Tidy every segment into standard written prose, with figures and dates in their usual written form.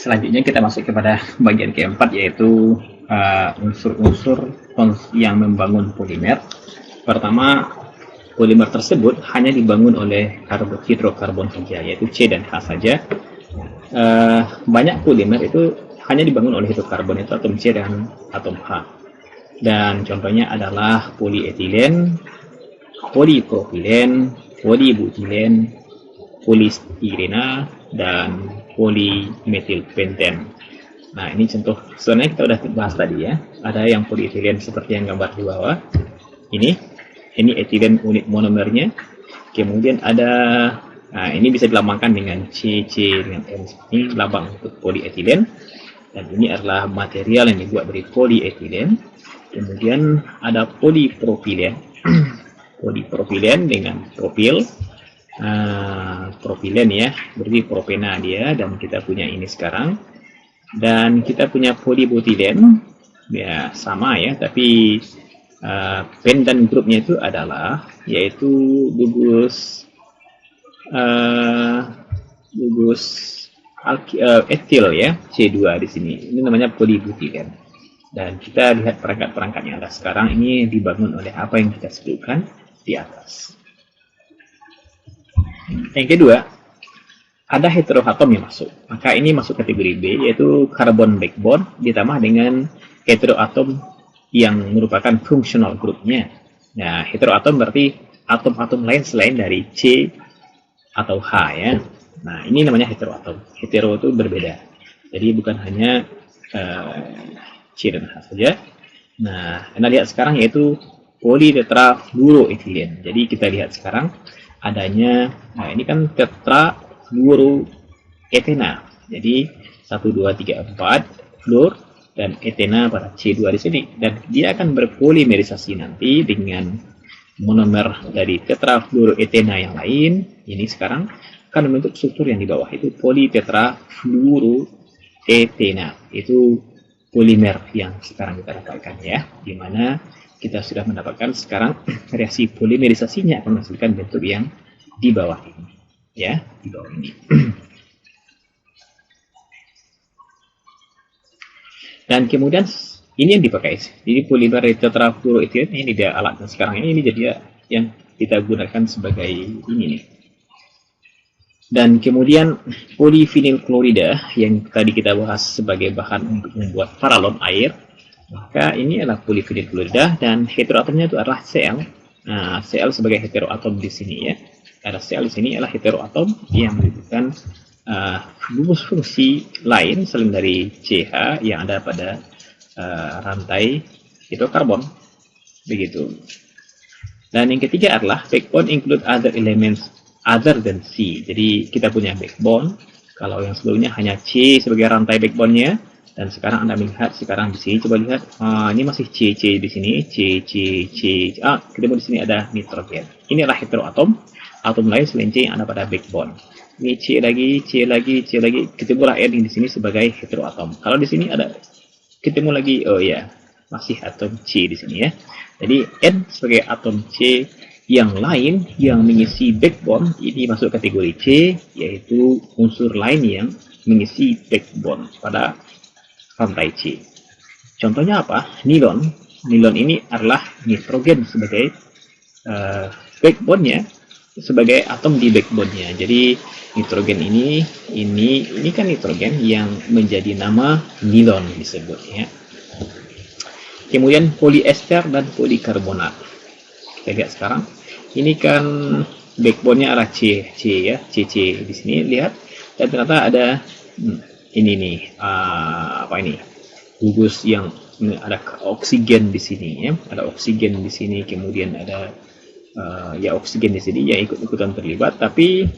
Selanjutnya kita masuk kepada bagian keempat, yaitu unsur-unsur yang membangun polimer. Pertama, polimer tersebut hanya dibangun oleh hidrokarbon saja, yaitu C dan H saja. Banyak polimer itu hanya dibangun oleh hidrokarbon, itu atom C dan atom H. Dan contohnya adalah polietilen, polipropilen, polibutilen, polistirena, dan polimetilpenten. Nah, ini contoh. Sebenarnya kita udah bahas tadi ya. Ada yang polietilen seperti yang gambar di bawah. Ini etilen unit monomernya. Kemudian ada, nah ini bisa dilambangkan dengan CC dengan M. Ini lambang untuk polietilen. Dan ini adalah material yang dibuat dari polietilen. Kemudian ada polipropilen. Polipropilen dengan propil. Propilen ya, berarti propena dia, dan kita punya ini sekarang. Dan kita punya polibutilen ya, sama ya, tapi pendan grupnya itu adalah yaitu gugus etil ya, C2 di sini. Ini namanya polibutilen. Dan kita lihat perangkat-perangkat yang ada sekarang ini dibangun oleh apa yang kita sebutkan di atas. Yang kedua, ada heteroatom yang masuk. Maka ini masuk kategori B, yaitu carbon backbone ditambah dengan heteroatom yang merupakan functional groupnya. Nah, heteroatom berarti atom-atom lain selain dari C atau H ya. Nah, ini namanya heteroatom. Hetero itu berbeda. Jadi bukan hanya C dan H saja. Nah, Anda lihat sekarang yaitu politetrafluoroetilen. Jadi kita lihat sekarang adanya, nah ini kan tetrafluoroetena. Jadi 1, 2, 3, 4 fluor dan etena pada C2 di sini. Dan dia akan berpolimerisasi nanti dengan monomer dari tetrafluoroetena yang lain. Ini sekarang akan membentuk struktur yang di bawah, itu politetrafluoroetena. Itu polimer yang sekarang kita dapatkan ya, di mana kita sudah mendapatkan sekarang reaksi polimerisasinya akan menghasilkan bentuk yang di bawah ini ya, di bawah ini. Dan kemudian ini yang dipakai, jadi polimer tetrafluoroetilen ini dia alatnya sekarang ini jadi yang kita gunakan sebagai ini nih. Dan kemudian polivinil klorida yang tadi kita bahas sebagai bahan untuk membuat paralon air. Maka ini adalah polivinil klorida dan heteroatomnya itu adalah Cl. Nah, Cl sebagai heteroatom di sini ya. Ada Cl di sini adalah heteroatom yang menunjukkan gugus fungsi lain selain dari CH yang ada pada rantai hidrokarbon. Begitu. Dan yang ketiga adalah backbone include other elements other than C. Jadi kita punya backbone. Kalau yang sebelumnya hanya C sebagai rantai backbone-nya, dan sekarang Anda melihat sekarang di sini, coba lihat, ini masih C di sini, C. Ketemu di sini ada nitrogen. Ini adalah heteroatom, atom lain selain C yang ada pada backbone. Ini C lagi, ketemulah N di sini sebagai heteroatom. Kalau di sini ada ketemu lagi, oh ya, masih atom C di sini ya. Jadi N sebagai atom C yang lain yang mengisi backbone ini masuk kategori C, yaitu unsur lain yang mengisi backbone pada rantai C. Contohnya apa? Nilon. Nilon ini adalah nitrogen sebagai backbone-nya, sebagai atom di backbone-nya. Jadi nitrogen ini kan nitrogen yang menjadi nama nilon disebutnya. Kemudian polyester dan polikarbonat. Kita lihat sekarang. Ini kan backbone-nya adalah C ya, CC di sini lihat. Dan ternyata ada ini nih, apa ini? Gugus yang ada oksigen di sini ya. Ada oksigen di sini, kemudian ada ya oksigen di sini yang ikut-ikutan terlibat, tapi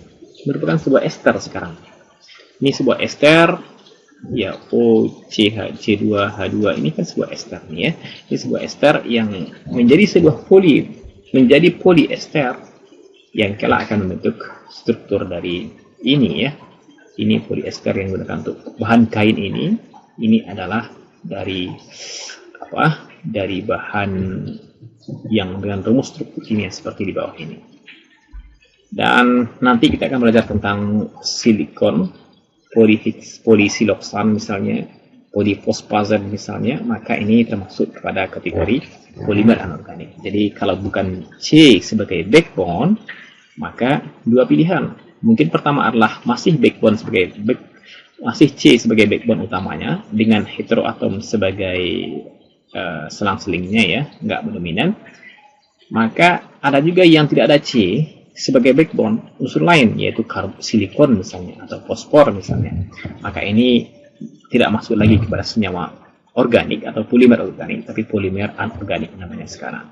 merupakan sebuah ester sekarang. Ini sebuah ester ya, OCH C2H2 ini kan sebuah ester nih ya. Ini sebuah ester yang menjadi sebuah polyester yang kelak akan membentuk struktur dari ini ya. Ini polyester yang digunakan untuk bahan kain ini. Ini adalah dari apa? Dari bahan yang dengan rumus struktur kimia seperti di bawah ini. Dan nanti kita akan belajar tentang silikon polisiloksan misalnya, polifosfazen misalnya, maka ini termasuk kepada kategori polimer anorganik. Jadi kalau bukan C sebagai backbone, maka dua pilihan. Mungkin pertama adalah masih C sebagai backbone utamanya dengan heteroatom sebagai selang-selingnya ya, nggak mendominan. Maka ada juga yang tidak ada C sebagai backbone unsur lain, yaitu silikon misalnya atau fosfor misalnya. Maka ini tidak masuk lagi kepada senyawa organik atau polimer organik, tapi polimer anorganik namanya sekarang.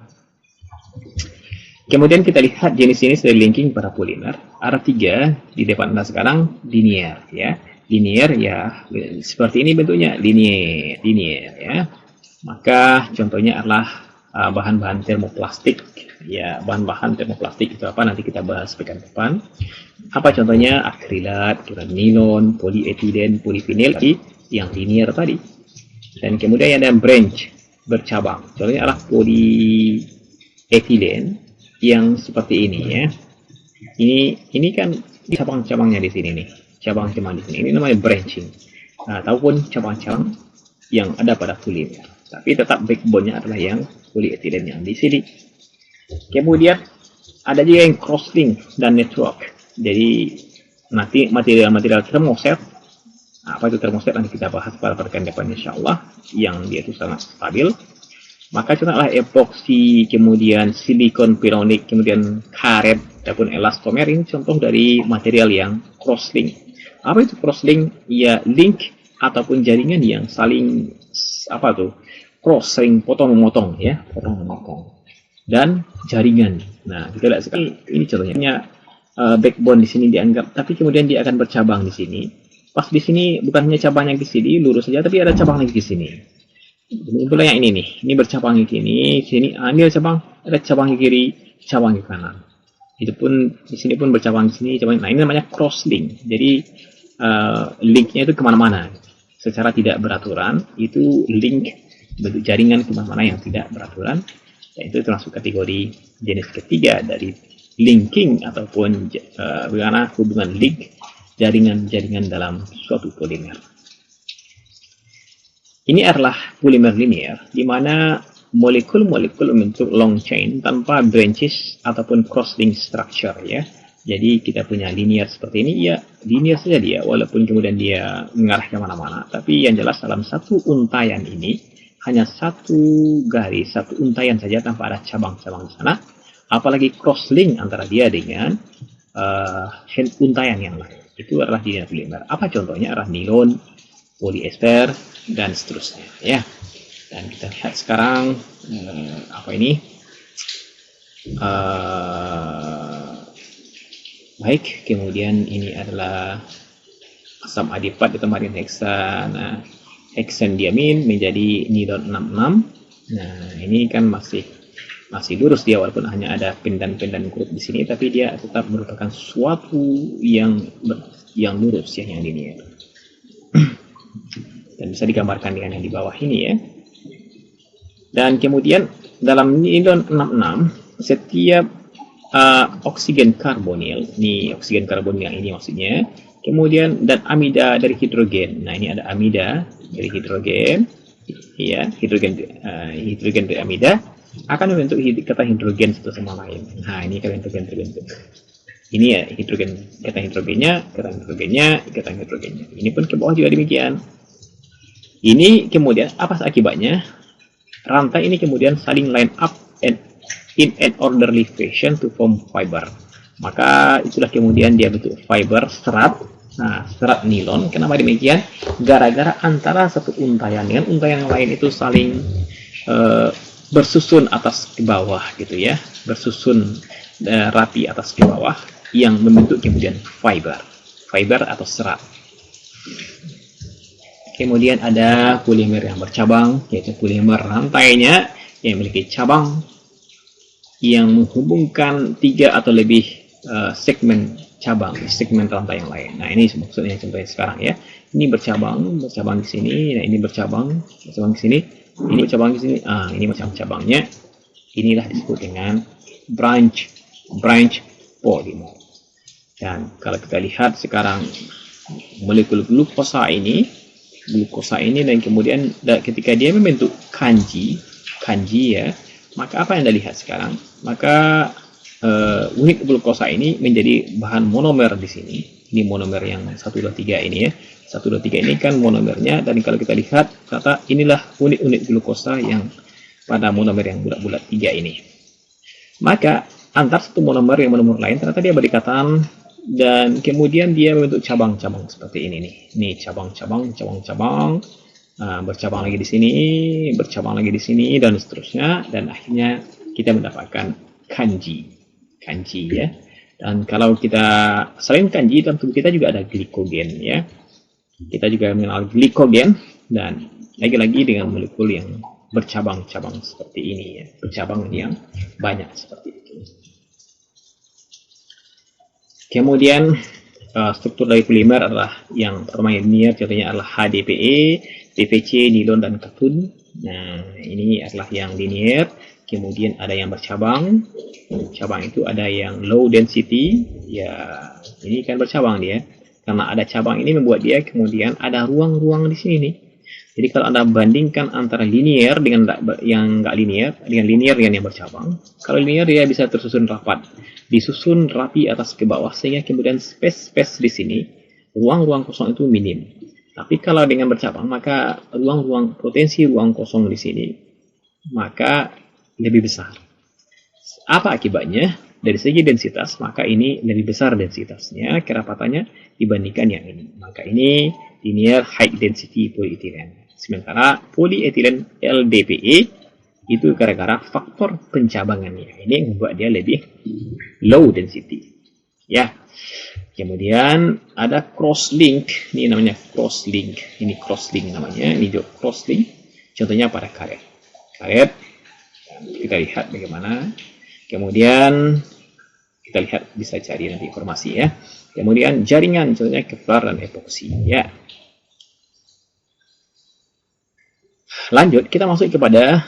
Kemudian kita lihat jenis ini dari linking pada polimer. Ada 3 di depan Anda sekarang, linear ya. Linear ya seperti ini bentuknya, linear ya. Maka contohnya adalah bahan-bahan termoplastik ya. Bahan-bahan termoplastik itu apa, nanti kita bahas pekan depan. Apa contohnya? Akrilat, nilon, polietilen, polivinil yang linear tadi. Dan kemudian ada branch, bercabang. Contohnya adalah polietilen yang seperti ini ya. Ini kan cabang-cabangnya di sini nih. Cabang-cabang di sini. Ini namanya branching. Ataupun cabang-cabang yang ada pada polimer. Tapi tetap backbone-nya adalah yang polietilen yang di sini. Kemudian ada juga yang crosslink dan network. Jadi nanti material termoset. Apa itu termoset nanti kita bahas pada pekan depan insyaallah, yang dia itu sangat stabil. Maka contohnya epoxy, kemudian silikon pironik, kemudian karet ataupun elastomer, ini contoh dari material yang crosslink. Apa itu crosslink? Ya link ataupun jaringan yang saling saling potong-memotong ya, potong-memotong. Dan jaringan. Nah, kita lihat sekali ini contohnya backbone di sini dianggap, tapi kemudian dia akan bercabang di sini. Pas di sini bukan hanya cabangnya di sini lurus saja, tapi ada cabang lagi di sini. Ini pula yang ini nih, ini bercabang di sini, ini ada cabang di kiri, cabang di kanan. Itu pun di sini pun bercabang di sini, cabang. Nah, ini namanya cross link. Jadi linknya itu kemana-mana, secara tidak beraturan. Itu link bentuk jaringan kemana-mana yang tidak beraturan. Dan itu termasuk kategori jenis ketiga dari linking ataupun bagaimana hubungan link jaringan-jaringan dalam suatu polimer. Ini adalah polimer linear, di mana molekul-molekul membentuk long chain tanpa branches ataupun cross-link structure ya. Jadi kita punya linear seperti ini, ya linear saja dia, walaupun kemudian dia mengarah ke mana-mana. Tapi yang jelas dalam satu untayan ini, hanya satu garis, satu untayan saja tanpa ada cabang-cabang di sana. Apalagi cross-link antara dia dengan untayan yang lain. Itu adalah linear polimer. Apa contohnya? Adalah nilon, polyester, dan seterusnya ya. Dan kita lihat sekarang apa ini? Baik, kemudian ini adalah asam adipat ditambahkan heksandiamin menjadi nilon 66. Nah, ini kan masih lurus dia, walaupun hanya ada pendan-pendan grup di sini, tapi dia tetap merupakan suatu yang lurus ya, yang linear. Dan bisa digambarkan dengan yang di bawah ini ya. Dan kemudian dalam nilon 66 setiap oksigen karbonil, ini oksigen karbonil yang ini maksudnya, kemudian dan amida dari hidrogen. Nah, ini ada amida dari hidrogen ya, hidrogen dari amida akan membentuk kata hidrogen satu sama lain. Nah, ini kata hidrogen terbentuk. Ini ya kata hidrogennya. Ini pun ke bawah juga demikian. Ini kemudian apa akibatnya? Rantai ini kemudian saling line up in an orderly fashion to form fiber. Maka itulah kemudian dia bentuk fiber serat. Nah, serat nilon. Kenapa demikian? Gara-gara antara satu untayan dengan untayan lain itu saling bersusun atas ke bawah gitu ya, bersusun rapi atas ke bawah yang membentuk kemudian fiber atau serat. Kemudian ada polimer yang bercabang, yaitu polimer rantainya yang memiliki cabang yang menghubungkan 3 atau lebih segmen rantai yang lain. Nah, ini maksudnya contohnya sekarang ya. Ini bercabang di sini, nah ini bercabang di sini. Ini cabang di sini, ini macam cabangnya. Inilah disebut dengan branch polymer. Dan kalau kita lihat sekarang molekul glukosa ini, dan kemudian ketika dia membentuk kanji ya, maka apa yang Anda lihat sekarang? Maka unit glukosa ini menjadi bahan monomer di sini. Ini monomer yang 123 ini ya. 123 ini kan monomernya, dan kalau kita lihat ternyata inilah unit-unit glukosa yang pada monomer yang bulat-bulat 3 ini. Maka antar satu monomer yang monomer lain ternyata dia berdekatan, dan kemudian dia membentuk cabang-cabang seperti ini nih. Ini cabang-cabang, bercabang lagi di sini, bercabang lagi di sini, dan seterusnya, dan akhirnya kita mendapatkan kanji ya. Dan kalau kita selain kanji, dalam tubuh kita juga ada glikogen ya. Kita juga mengenal glikogen, dan lagi-lagi dengan molekul yang bercabang-cabang seperti ini ya, bercabang yang banyak seperti itu. Kemudian struktur dari polimer adalah yang pertama yang linear, contohnya adalah HDPE, PVC, nilon, dan katun. Nah, ini adalah yang linear. Kemudian ada yang bercabang. Cabang itu ada yang low density. Ya, ini kan bercabang dia. Karena ada cabang ini membuat dia kemudian ada ruang-ruang di sini nih. Jadi kalau Anda bandingkan antara linear dengan yang nggak linear, dengan linear dengan yang bercabang, kalau linear dia bisa tersusun rapat, disusun rapi atas ke bawah, sehingga kemudian space di sini, ruang-ruang kosong itu minim. Tapi kalau dengan bercabang, maka potensi ruang kosong di sini, maka lebih besar. Apa akibatnya? Dari segi densitas, maka ini lebih besar densitasnya, kerapatannya dibandingkan yang ini. Maka ini linear high density polyethylene. Sementara polyethylene LDPE itu gara-gara faktor pencabangannya. Ini yang membuat dia lebih low density. Ya. Kemudian ada cross link. Ini namanya cross link. Ini cross link namanya. Ini juga cross link. Contohnya pada karet. Kita lihat bagaimana. Kemudian kita lihat, bisa cari nanti informasi ya. Kemudian jaringan, contohnya Kevlar dan epoksi ya. Lanjut, kita masuk kepada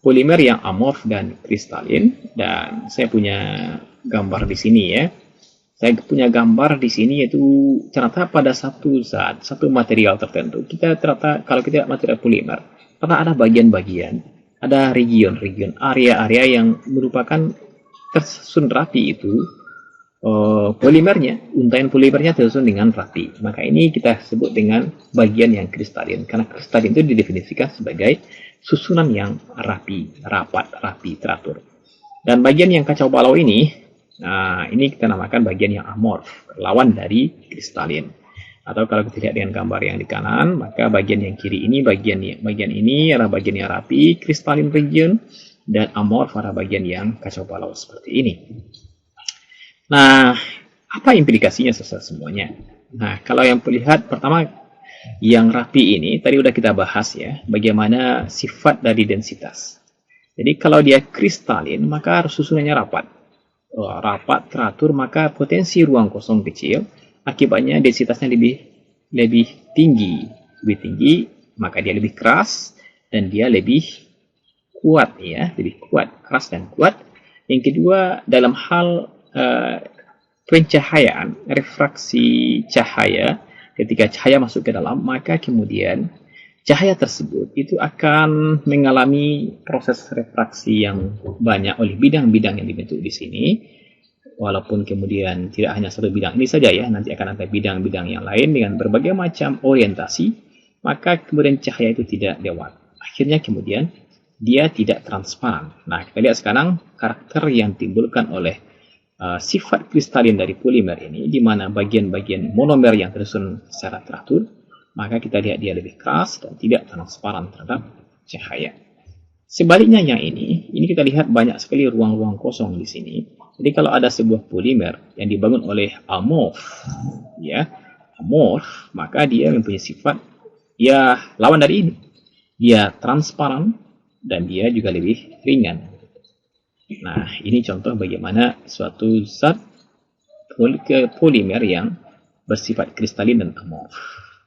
polimer yang amorf dan kristalin, dan saya punya gambar di sini ya. Saya punya gambar di sini, yaitu ternyata pada satu material tertentu, kita ternyata kalau kita material polimer, karena ada bagian-bagian, ada region-region, area-area yang merupakan tersusun rapi itu polimernya, untaian polimernya tersusun dengan rapi. Maka ini kita sebut dengan bagian yang kristalin, karena kristalin itu didefinisikan sebagai susunan yang rapat, teratur. Dan bagian yang kacau balau ini, nah ini kita namakan bagian yang amorf, lawan dari kristalin. Atau kalau kita lihat dengan gambar yang di kanan, maka bagian yang kiri ini, bagian ini adalah bagian yang rapi, kristalin region, dan amorf adalah bagian yang kacau balau seperti ini. Nah, apa implikasinya semuanya? Nah, kalau yang terlihat pertama, yang rapi ini, tadi udah kita bahas ya, bagaimana sifat dari densitas. Jadi kalau dia kristalin, maka harus susunannya rapat. Rapat, teratur, maka potensi ruang kosong kecil, akibatnya densitasnya lebih tinggi, maka dia lebih keras, dan dia lebih kuat ya, keras dan kuat. Yang kedua, dalam hal pencahayaan, refraksi cahaya, ketika cahaya masuk ke dalam, maka kemudian cahaya tersebut itu akan mengalami proses refraksi yang banyak oleh bidang-bidang yang dibentuk di sini. Walaupun kemudian tidak hanya satu bidang ini saja ya, nanti akan ada bidang-bidang yang lain dengan berbagai macam orientasi, maka kemudian cahaya itu tidak lewat. Akhirnya kemudian dia tidak transparan. Nah, kita lihat sekarang karakter yang timbulkan oleh sifat kristalin dari polimer ini, di mana bagian-bagian monomer yang tersusun secara teratur, maka kita lihat dia lebih keras dan tidak transparan terhadap cahaya. Sebaliknya yang ini kita lihat banyak sekali ruang-ruang kosong di sini. Jadi kalau ada sebuah polimer yang dibangun oleh amorf, maka dia mempunyai sifat ya lawan dari ini. Dia transparan dan dia juga lebih ringan. Nah, ini contoh bagaimana suatu zat polimer yang bersifat kristalin dan amorf.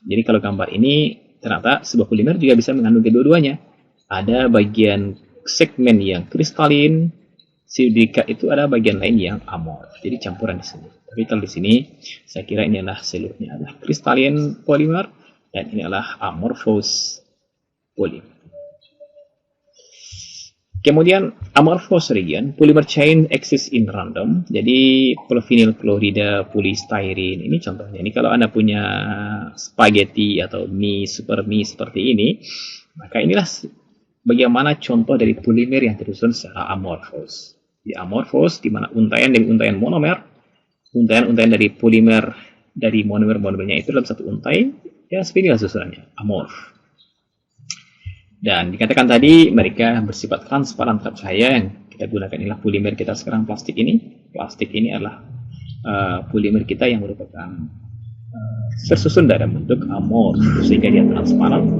Jadi kalau gambar ini, ternyata sebuah polimer juga bisa mengandung kedua-duanya. Ada bagian segmen yang kristalin, silika itu ada bagian lain yang amorf. Jadi campuran di sini. Tapi kalau di sini saya kira ini adalah seluruhnya adalah kristalin polimer dan ini adalah amorphous polimer. Kemudian amorphous region, polymer chain exists in random. Jadi polyvinyl klorida, polystyrene ini contohnya. Ini kalau Anda punya spaghetti atau mie, super mie seperti ini, maka inilah bagaimana contoh dari polimer yang tersusun secara amorphous. Di amorphous di mana untaian dari untaian monomer, untaian dari polimer dari monomer-monomernya itu dalam satu untai, ya seperti inilah susunannya, amorph. Dan dikatakan tadi mereka bersifat transparan terhadap cahaya. Yang kita gunakan inilah polimer kita sekarang, plastik ini. Plastik ini adalah polimer kita yang merupakan tersusun dalam bentuk amorf sehingga dia transparan.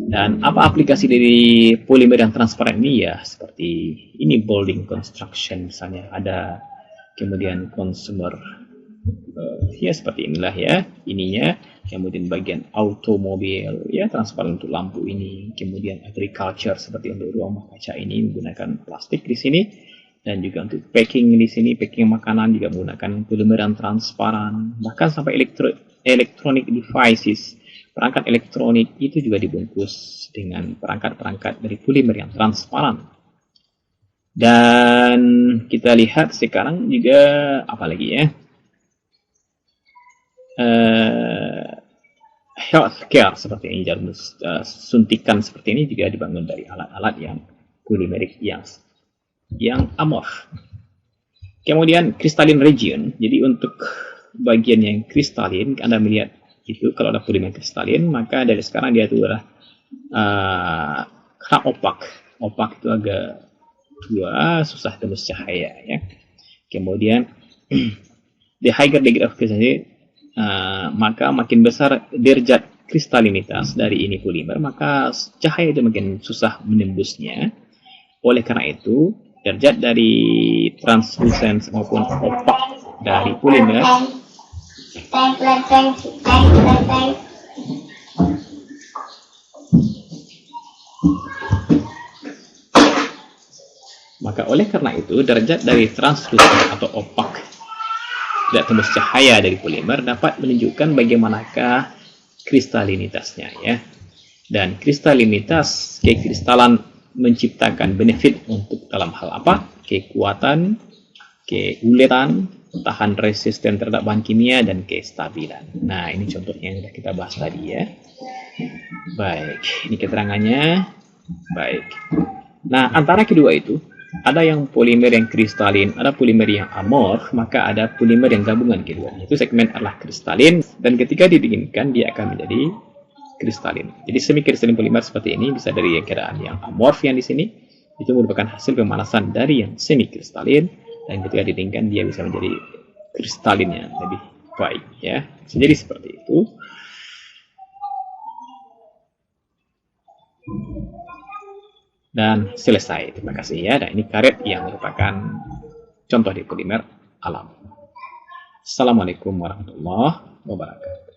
Dan apa aplikasi dari polimer yang transparan ini? Ya seperti ini, building construction misalnya, ada kemudian consumer, ya seperti inilah ya ininya. Kemudian bagian automobil, ya transparan untuk lampu ini. Kemudian agriculture seperti untuk rumah kaca ini menggunakan plastik di sini. Dan juga untuk packing di sini, packing makanan juga menggunakan polimer yang transparan. Bahkan sampai electronic devices, perangkat elektronik itu juga dibungkus dengan perangkat-perangkat dari polimer yang transparan. Dan kita lihat sekarang juga apa lagi ya? Healthcare seperti ini, jarum suntikan seperti ini juga dibangun dari alat-alat yang polimerik yang amorf. Kemudian crystalline region. Jadi untuk bagian yang kristalin, Anda melihat itu kalau ada polimer kristalin, maka dari sekarang dia itu adalah karena opak itu agak tua, susah tembus cahaya ya. Kemudian the higher degree of crystallinity, maka makin besar derajat kristalinitas dari ini polimer, maka cahaya itu makin susah menembusnya. Oleh karena itu, derajat dari translucence maupun opak dari polimer maka oleh karena itu derajat dari translucent atau opak, tidak tembus cahaya dari polimer, dapat menunjukkan bagaimanakah kristalinitasnya ya. Dan kristalinitas kekristalan menciptakan benefit untuk dalam hal apa? Kekuatan, keuletan, tahan resisten terhadap bahan kimia, dan kestabilan. Nah, ini contohnya yang sudah kita bahas tadi ya. Baik, ini keterangannya. Baik. Nah, antara kedua itu, ada yang polimer yang kristalin, ada polimer yang amorf, maka ada polimer yang gabungan keduanya. Itu segmen adalah kristalin, dan ketika didinginkan dia akan menjadi kristalin. Jadi semi kristalin polimer seperti ini bisa dari keadaan yang amorf yang di sini, itu merupakan hasil pemanasan dari yang semi kristalin, dan ketika didinginkan dia bisa menjadi kristalin yang lebih baik ya. Jadi seperti itu. Dan selesai. Terima kasih ya. Dan ini karet yang merupakan contoh di polimer alam. Assalamualaikum warahmatullahi wabarakatuh.